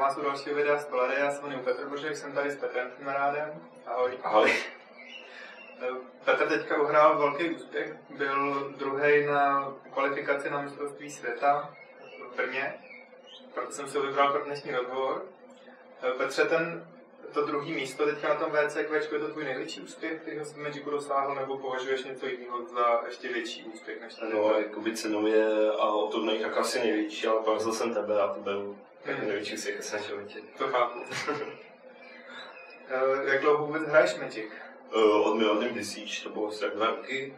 Vítám vás u dalšího videa z Polary, já se jmenuji Petr Božek, jsem tady s Petrem Kamarádem. Ahoj. Ahoj. Petr teďka uhrál velký úspěch, byl druhý na kvalifikaci na mistrovství světa v Brně, proto jsem si ho vybral pro dnešní rozhovor. Petře, to druhý místo teďka na tom VCQ, je to tvůj největší úspěch, který jsi v Magicu dosáhl, nebo považuješ něco jiného za ještě větší úspěch než tady? No, jakoby cenově a o turnajích tak asi největší, ale porazil jsem tebe a to byl největší úspěch na životě. To chápu. Jak dlouho vůbec hraješ Magic? Od Millennium Disíč, to bylo asi tak 2 roky.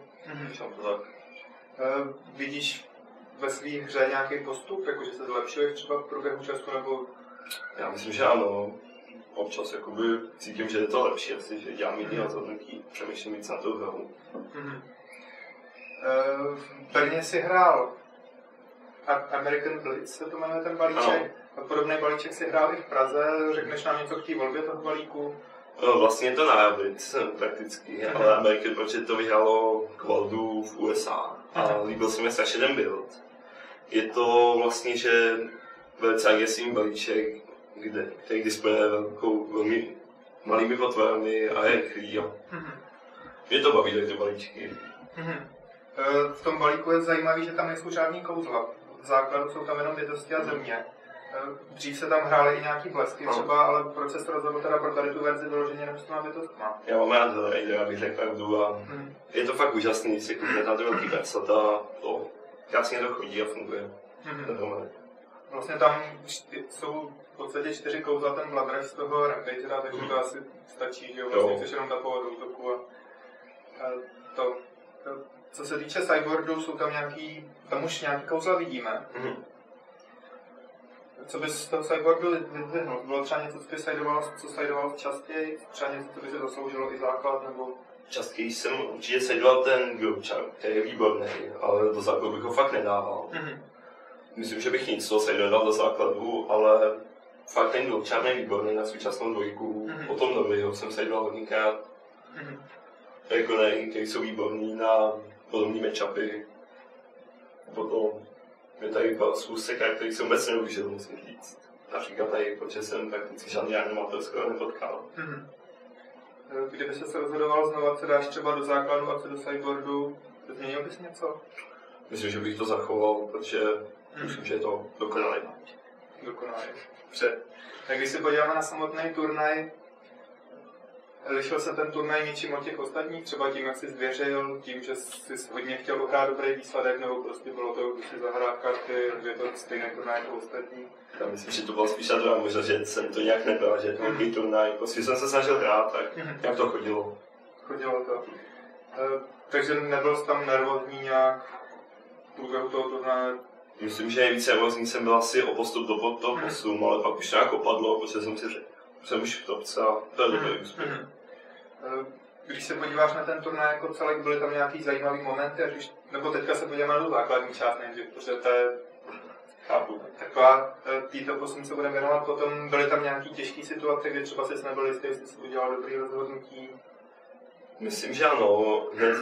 Vidíš ve své hře nějaký postup, jakože se zlepšuješ třeba v průběhu času, nebo? Já myslím, že ano. Občas jakoby cítím, že je to lepší, asi, že dělám jiný rozhodnutí, přemýšlím víc na tou hrou. V Brně si hrál American Blitz, se to jmenuje ten balíček. A podobný balíček si hrál i v Praze, řekneš nám něco k té volbě toho balíku? Vlastně je to nájabit prakticky, ale American, protože to vyhrálo k Worldu v USA a líbil se mi strašně ten build. Je to vlastně, že velice agresivní balíček, který disponuje velmi malými potvorami a je rychlý. Mě to baví tady ty balíčky. V tom balíku je zajímavý, že tam nejsou žádný kouzla. V základu jsou tam jenom bytosti a země. Dřív se tam hrály i nějaký blesky třeba, ale proč se to rozhodl teda pro tady tu verzi vyloženě nemusím bytostma? Já mám rád Hellraider, abych řekl pravdu a je to fakt úžasný, když si koupíte na ty velký percet a to krásně to chodí a funguje. Vlastně tam jsou v podstatě 4 kouzla, ten Blood Rush z toho Rampagera, takže to asi stačí, že vlastně chceš jenom tapovat do útoku a to. Co se týče sideboardu, jsou tam tam už nějaký kouzla vidíme. Co bys z toho sideboardu vyzdvihnul? Bylo třeba něco, co sideoval častěji? Třeba něco, co by se zasloužilo i základ, nebo? Častěji jsem určitě sideoval ten Grouchar, který je výborný, ale do základu bych ho fakt nedával. Myslím, že bych nic toho sideoval do základu, ale fakt ten Grouchar je výborný na současnou dvojku. Potom novýho jsem sideoval hodněkrát. Rekonery, který jsou výborný na podobné matchupy. Potom je tady spousta karet, který jsem vůbec neužil, musím říct. Například tady, protože jsem prakticky žádný animátor skoro nepotkal. Kdyby se rozhodoval znovu, co dáš třeba do základu a co do sideboardu, změnil bys něco? Myslím, že bych to zachoval, protože myslím, že je to dokonalý. Dokonalý. Dobře. Tak když se podíváme na samotný turnaj, lišil se ten turnaj něčím od těch ostatních, třeba tím, jak jsi zvěřil, tím, že jsi hodně chtěl uhrát dobrý výsledek, nebo prostě bylo to, když si zahrát karty, že je to stejný turnaj jako ostatní? Já myslím, že to bylo spíš druhá možnost, že jsem to nějak nebral, že je to velký turnaj, prostě jsem se snažil hrát, tak jak to chodilo. Chodilo to. Takže nebyl jsi tam nervózní nějak v průběhu toho turnaje? Myslím, že nejvíc nervózní jsem byl asi o postup do top 8, ale pak už nějak opadlo, protože jsem si řekl, jsem už v topce a to je dobrý úspěch. Když se podíváš na ten turnaj jako celek, byly tam nějaký zajímavý momenty, nebo teďka se podíváme na tu základní část nejdřív, protože to je taková, top 8 se budeme věnovat potom, byly tam nějaký těžké situace, kdy třeba jsi nebyl jistý, jestli jsi udělal dobrý rozhodnutí? Myslím, že ano, hned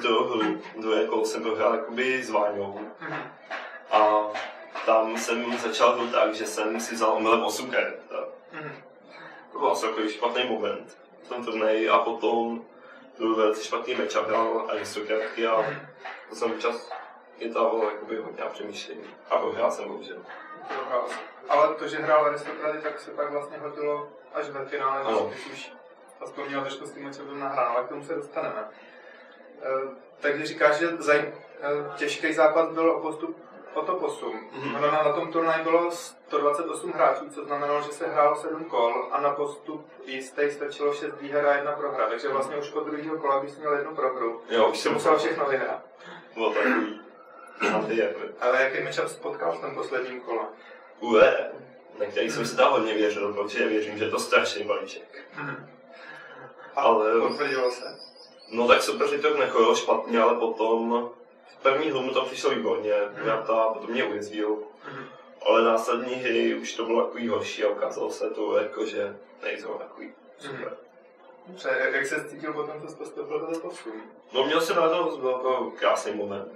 druhé kolo jsem prohrál jakoby s Váňou a tam jsem začal hru tak, že jsem si vzal omylem 8 karet. To byl asi takový špatný moment v tom turnaji a potom byl velice špatný matchup, hrál aristokratky a to jsem včas chytával jakoby hodně přemýšlení. A prohrál jsem bohužel. Ale to, že hrál aristokraty, tak se pak vlastně hodilo až ve finále, když už aspoň měl trošku s tím matchupem nahrán, ale k tomu se dostaneme. Takže říkáš, že těžký zápas byl o postup o top 8. Na tom turnaji bylo 128 hráčů, co znamenalo, že se hrálo 7 kol a na postup jistý stačilo 6 výher a 1 prohra. Takže vlastně už od druhého kola, když jsi měl 1 prohru, už jsem musel všechno vyhrát. Bylo takový. Ale jaký matchup spotkal v tom posledním kole? Na který jsem se tam hodně věřil, protože věřím, že je to strašný balíček. Ale potvrdilo se? No tak soupeři to nechodil špatně, ale potom v první hru mu to přišlo výborně, potom mě ujezdil. Ale následní hry už to bylo takový horší a ukázalo se to jako, že nejsou takový super. Dobře, jak se cítil potom, co jsi postoupil do posun? No měl jsem na to krásný moment.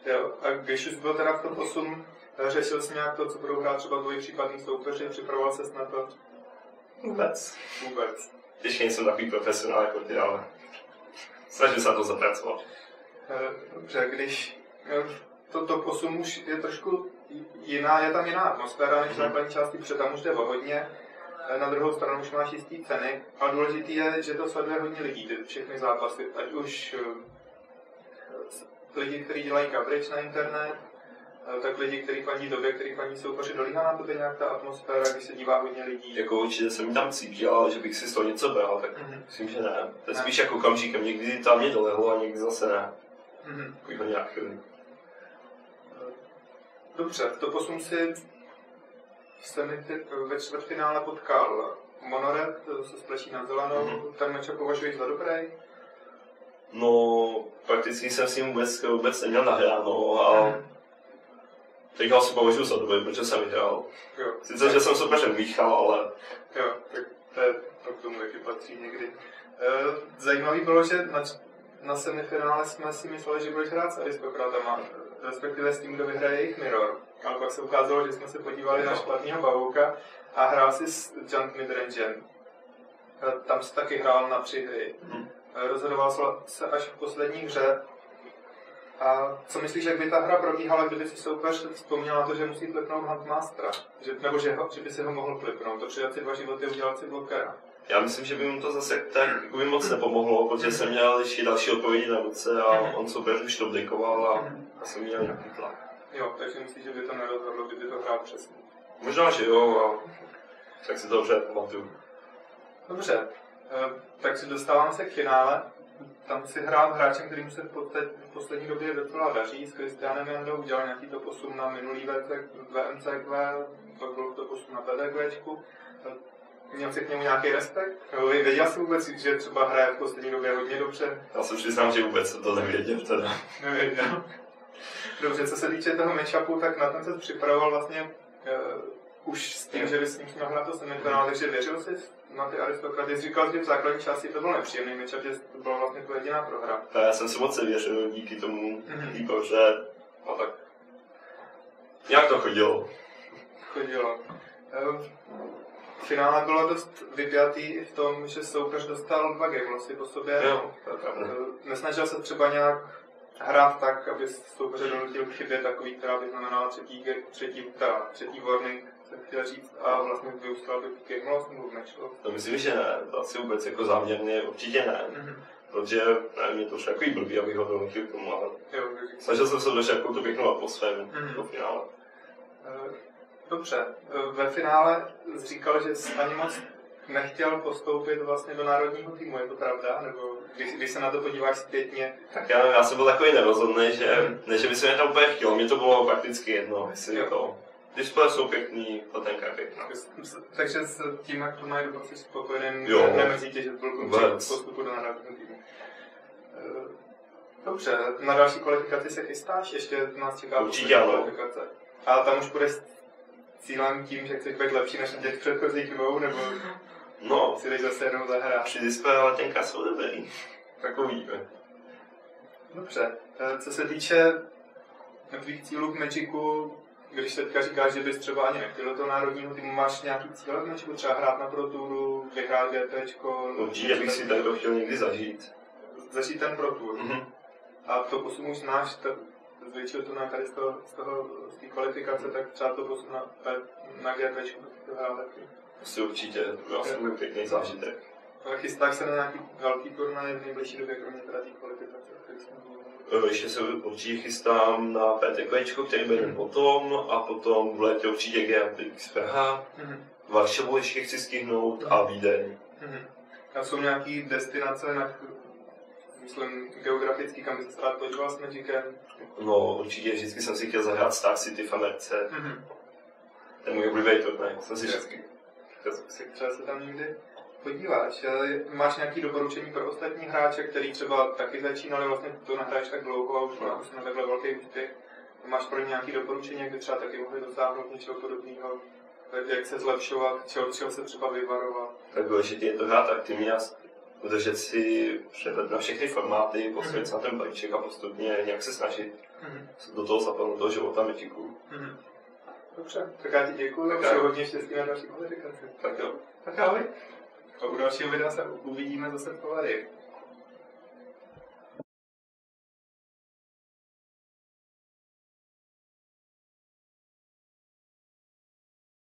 Jo, a když už byl teda v tom 8, řešil jsi nějak to, co budou hrát třeba tvoji případný soupeři, připravoval ses na to? Vůbec. Ještě nejsem takový profesionál jako ty, ale snažím se na to zapracovat. Dobře, když to 8 už je trošku jiná, je tam jiná atmosféra než v základní části, protože tam už jde o hodně. Na druhou stranu už máš jistý ceny, ale důležitý je, že to sleduje hodně lidí, ty všechny zápasy, ať už lidi, kteří dělají coverage na internet, tak lidi, kteří fandí době, kteří fandí soupeři, dolíhá na tebe nějak ta atmosféra, když se dívá hodně lidí? Jako určitě jsem tam cítil, ale že bych si z toho něco bral, tak myslím, že ne. To je spíš jako okamžikem, někdy tam mě dolehlo a někdy zase ne. Takový hodně chvíli. Dobře, v top 8 si ve čtvrtfinále potkal Monoret, se splečí na zelenou, ten meč považuješ za dobrý? No, prakticky jsem s ním vůbec neměl nahráno a teď ho asi považuji za dobrý, protože jsem vyhrál. Sice, že jsem soupeřem míchal, ale... Jo, tak to k tomu taky patří někdy. Zajímavý bylo, že na semifinále jsme si mysleli, že budeš hrát s Aristokratama, respektive s tím, kdo vyhraje jejich Mirror. Ale pak se ukázalo, že jsme se podívali na špatného Pavouka a hrál si s Junt Midrangem. Tam se taky hrál na 3 hry. Rozhodoval se až v poslední hře. A co myslíš, jak by ta hra probíhala, kdyby si soupeř vzpomněl na to, že musí flipnout Huntmastera? Nebo že by si ho mohl flipnout, to přidat si 2 životy a udělat si blokera? Já myslím, že by mu to zase tak moc nepomohlo, protože jsem měl ještě další odpovědi na ruce a on soupeř už to oblikoval a já jsem měl nějaký tlak. Jo, takže myslíš, že by to nerozhodlo, kdyby to hrál přesně? Možná, že jo, a tak si to dobře pamatuju. Dobře, takže dostávám se k finále. Tam si hrál hráčem, kterým se v poslední době docela daří, s Kristianem Jandou, udělal nějaký top 8 na minulý VMCQ, pak byl top 8 na PDQčku. Měl jsi k němu nějaký respekt? Věděl jsi vůbec, že třeba hraje v poslední době hodně dobře? Já se přiznám, že vůbec to nevěděl teda. Nevěděl. Dobře, co se týče toho matchupu, tak na ten se připravoval vlastně už s tím, že bys s ním měl hrát to semifinál, takže věřil jsi na ty Aristokraty. Jsi říkal, že v základní části to byl nepříjemný matchup, že to byla vlastně tvoje jediná prohra. Já jsem si moc věřil díky tomu že a tak nějak to chodilo. Finále bylo dost vypjatý v tom, že soupeř dostal 2 game lossy po sobě. Jo, to je pravda. Nesnažil se třeba nějak hrát tak, aby soupeře donutil k chybě takový, která by znamenala třetí warning, jsem chtěl říct, a vlastně vyústal by game loss nebo match loss? To myslím, že ne, to asi vůbec jako záměrně určitě ne. Protože mě to už takový blbý, abych ho donutil k tomu, ale snažil jsem se držet jako tu pěknou atmosféru do finále. Dobře, ve finále říkal, že jsi ani moc nechtěl postoupit vlastně do národního týmu, je to pravda? Nebo když se na to podíváš zpětně? Tak já jsem byl takový nerozhodný, že ne, že by se mě tam úplně chtělo, mě to bylo prakticky jedno, jestli to. Když spole jsou pěkný, patenka je pěkná. Takže s tím, jak to mají dobu, jsi spokojený, nemrzí tě, že byl končí postupu do národního týmu. Dobře, na další kvalifikaci se chystáš? Ještě nás čeká kvalifikace. A tam už bude cílem tím, že chceš být lepší než na těch předchozích 2, nebo si jdeš zase jednou zahrát? Při display letenka jsou dobrý. Tak uvidíme. Dobře, co se týče tvých cílů v Magicu, když teďka říkáš, že bys třeba ani nechtěl do toho národního týmu, máš nějaký cíle v Magicu? Třeba hrát na Pro Touru, vyhrát GPčko? Určitě bych si takto chtěl někdy zažít. Zažít ten Pro Tour? A to posun už znáš, z většího turnaje tady z té kvalifikace, tak třeba to posun na GPčku to hrál taky. Asi určitě, to asi byl pěkný zážitek. Ale chystáš se na nějaký velký turnaj v nejbližší době, kromě teda té kvalifikace? Ještě se určitě chystám na PTQčko, který bude potom, a potom v létě určitě GMX Praha, Varšavu ještě chci stihnout a Vídeň. A jsou nějaký destinace, myslím, geografický, kam bys se rád podíval s Magicem? No, určitě vždycky jsem si chtěl zahrát Star City v Americe. To je můj oblíbený turnaj, jsem si vždycky. Třeba se tam někdy podíváš. Máš nějaké doporučení pro ostatní hráče, který třeba taky začínali, vlastně to nahraješ tak dlouho a už na takhle velký úspěch. Máš pro ně nějaké doporučení, jak by třeba taky mohli dosáhnout něčeho podobného? Jak se zlepšovat, čeho se třeba vyvarovat? Tak důležitě je to hrát aktivně a udržet si přehled na všechny formáty, postavit se na ten balíček a postupně nějak se snažit do toho zapadnout do života Magicu. Dobře, tak já ti děkuji, přeji hodně štěstí na další kvalifikaci. Tak jo. Tak ahoj. A u dalšího videa se uvidíme zase v Bavarii.